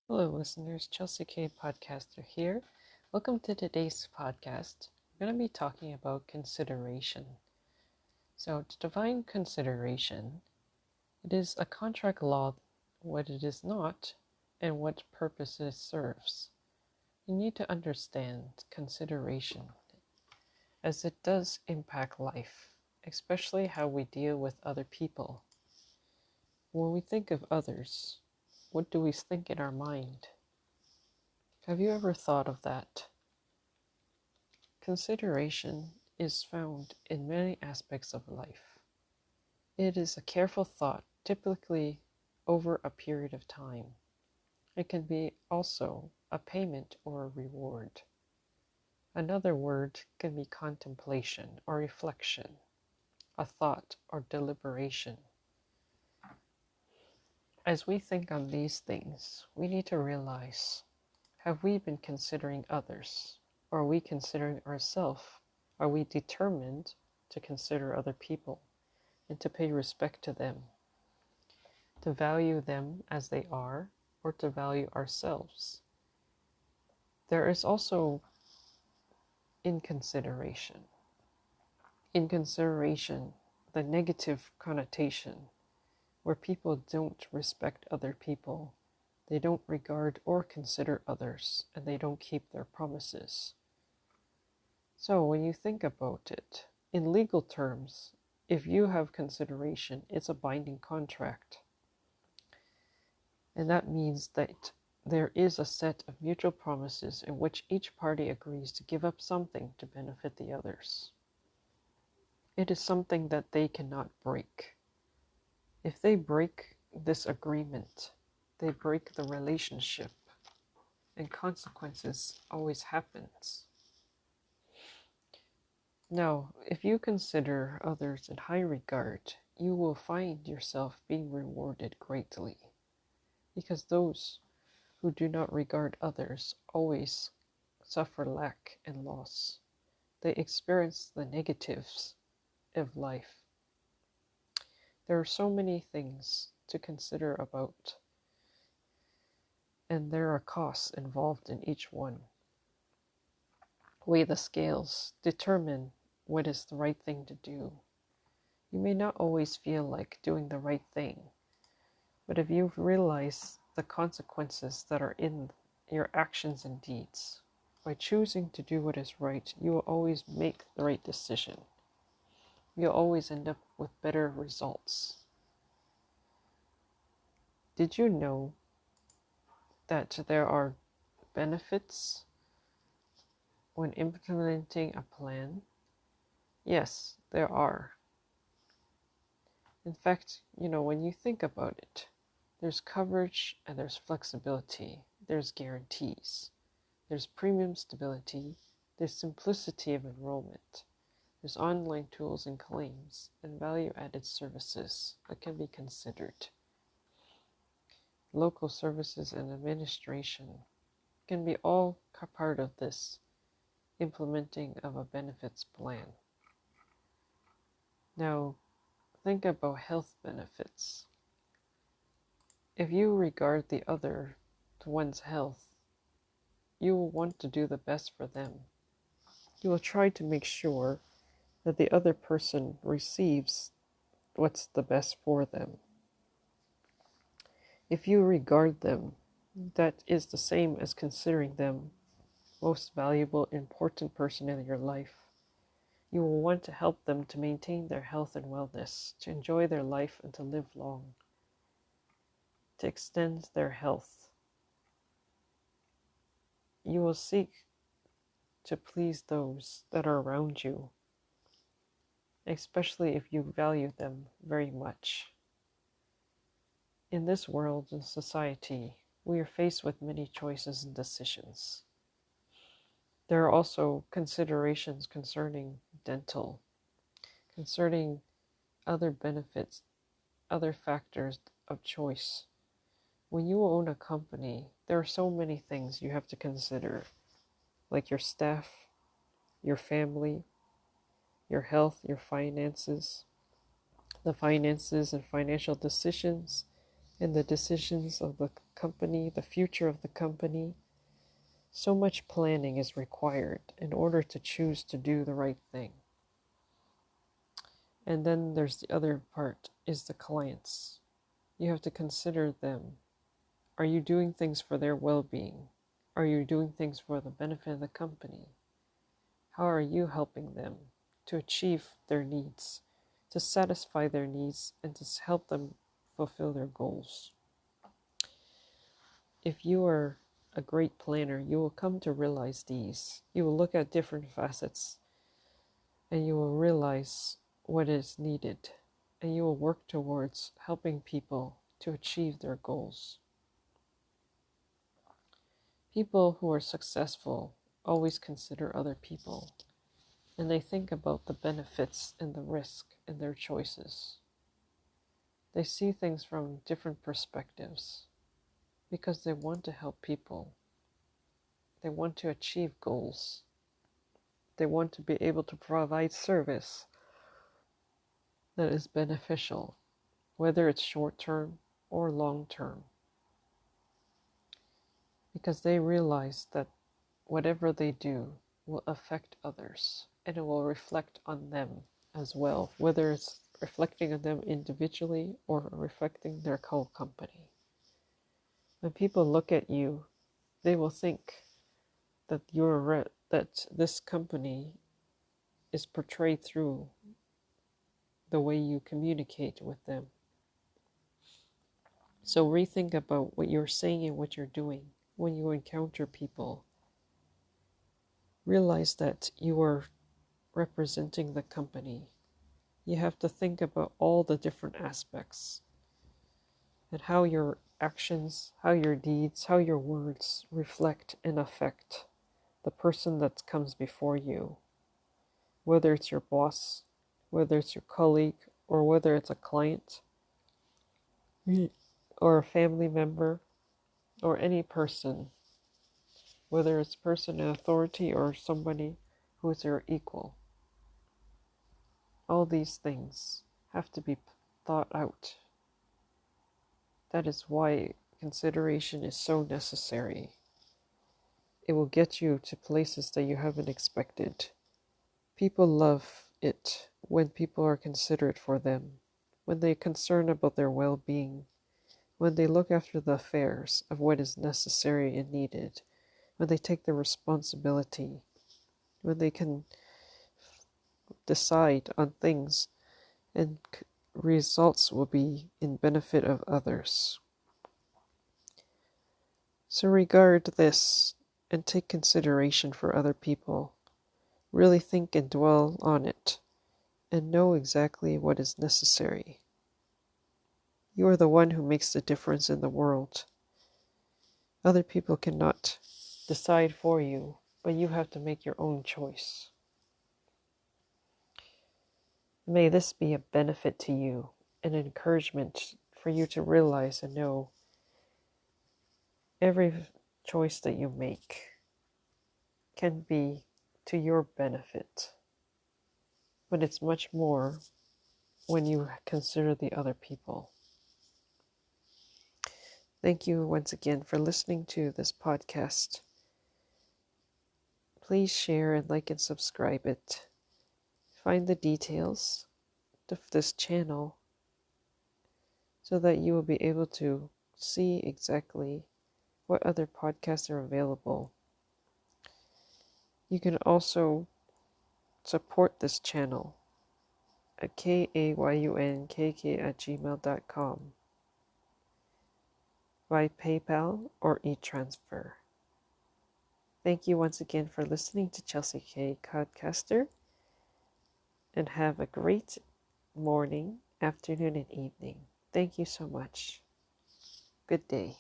Hello, listeners. Chelsea K. Podcaster here. Welcome to today's podcast. We're going to be talking about consideration. So, to define consideration, it is a contract law, what it is not, and what purpose it serves. You need to understand consideration as it does impact life, especially how we deal with other people. When we think of others, what do we think in our mind? Have you ever thought of that? Consideration is found in many aspects of life. It is a careful thought, typically over a period of time. It can be also a payment or a reward. Another word can be contemplation or reflection, a thought or deliberation. As we think on these things, we need to realize, have we been considering others? Or are we considering ourselves? Are we determined to consider other people and to pay respect to them, to value them as they are, or to value ourselves? There is also inconsideration. Inconsideration, the negative connotation, where people don't respect other people, they don't regard or consider others, and they don't keep their promises. So when you think about it, in legal terms, if you have consideration, it's a binding contract. And that means that there is a set of mutual promises in which each party agrees to give up something to benefit the others. It is something that they cannot break. If they break this agreement, they break the relationship, and consequences always happens. Now, if you consider others in high regard, you will find yourself being rewarded greatly, because those who do not regard others always suffer lack and loss. They experience the negatives of life. There are so many things to consider about, and there are costs involved in each one. Weigh the scales, determine what is the right thing to do. You may not always feel like doing the right thing, but if you realize the consequences that are in your actions and deeds, by choosing to do what is right, you will always make the right decision. You'll always end up with better results. Did you know that there are benefits when implementing a plan? Yes, there are. In fact, when you think about it, there's coverage and there's flexibility, there's guarantees, there's premium stability, there's simplicity of enrollment, there's online tools and claims, and value-added services that can be considered. Local services and administration can be all part of this implementing of a benefits plan. Now, think about health benefits. If you regard the other to one's health, you will want to do the best for them. You will try to make sure that the other person receives what's the best for them. If you regard them, that is the same as considering them most valuable, important person in your life. You will want to help them to maintain their health and wellness, to enjoy their life and to live long, to extend their health. You will seek to please those that are around you, especially if you value them very much. In this world and society, we are faced with many choices and decisions. There are also considerations concerning dental, concerning other benefits, other factors of choice. When you own a company, there are so many things you have to consider, like your staff, your family, your health, your finances, the finances and financial decisions in the decisions of the company, the future of the company. So much planning is required in order to choose to do the right thing. And then there's the other part, is the clients. You have to consider them. Are you doing things for their well-being? Are you doing things for the benefit of the company? How are you helping them to achieve their needs, to satisfy their needs, and to help them fulfill their goals? If you are a great planner, you will come to realize these. You will look at different facets and you will realize what is needed, and you will work towards helping people to achieve their goals. People who are successful always consider other people, and they think about the benefits and the risk in their choices. They see things from different perspectives because they want to help people. They want to achieve goals. They want to be able to provide service that is beneficial, whether it's short-term or long-term, because they realize that whatever they do will affect others and it will reflect on them as well, whether it's reflecting on them individually or reflecting their whole company. When people look at you, they will think that that this company is portrayed through the way you communicate with them. So rethink about what you're saying and what you're doing when you encounter people. Realize that you are representing the company. You have to think about all the different aspects and how your actions, how your deeds, how your words reflect and affect the person that comes before you, whether it's your boss, whether it's your colleague, or whether it's a client, or a family member, or any person, whether it's a person in authority or somebody who is your equal. All these things have to be thought out. That is why consideration is so necessary. It will get you to places that you haven't expected. People love it when people are considerate for them, when they're concerned about their well-being, when they look after the affairs of what is necessary and needed, when they take the responsibility, when they can decide on things and results will be in benefit of others. So regard this and take consideration for other people. Really think and dwell on it and know exactly what is necessary. You are the one who makes the difference in the world. Other people cannot decide for you, but you have to make your own choice. May this be a benefit to you, an encouragement for you to realize and know every choice that you make can be to your benefit, but it's much more when you consider the other people. Thank you once again for listening to this podcast. Please share and like and subscribe it. Find the details of this channel so that you will be able to see exactly what other podcasts are available. You can also support this channel at kayunkk@gmail.com by PayPal or e-transfer. Thank you once again for listening to Chelsea K. Podcaster, and have a great morning, afternoon, and evening. Thank you so much. Good day.